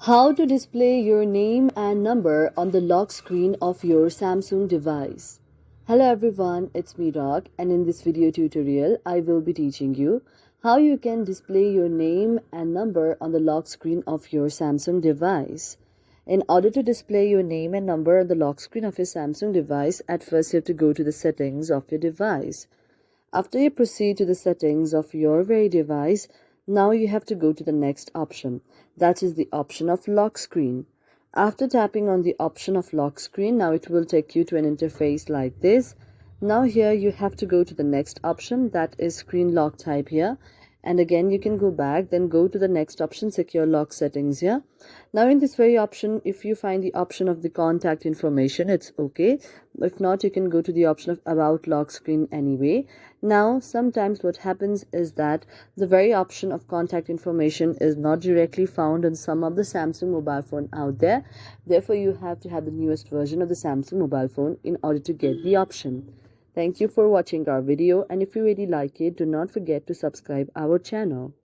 How to display your name and number on the lock screen of your Samsung device. Hello everyone, it's me Rock, and in this video tutorial I will be teaching you how you can display your name and number on the lock screen of your Samsung device. In order to display your name and number on the lock screen of your Samsung device, at first you have to go to the settings of your device. After you proceed to the settings of your very device, now you have to go to the next option, that is the option of lock screen. After tapping on the option of lock screen, now it will take you to an interface like this. Now here you have to go to the next option, that is screen lock type here. And again you can go back, then go to the next option, secure lock settings here. Now in this very option, if you find the option of the contact information, it's okay. If not, you can go to the option of about lock screen anyway. Now sometimes what happens is that the very option of contact information is not directly found in some of the Samsung mobile phone out there. Therefore you have to have the newest version of the Samsung mobile phone in order to get the option. Thank you for watching our video, and if you really like it, do not forget to subscribe our channel.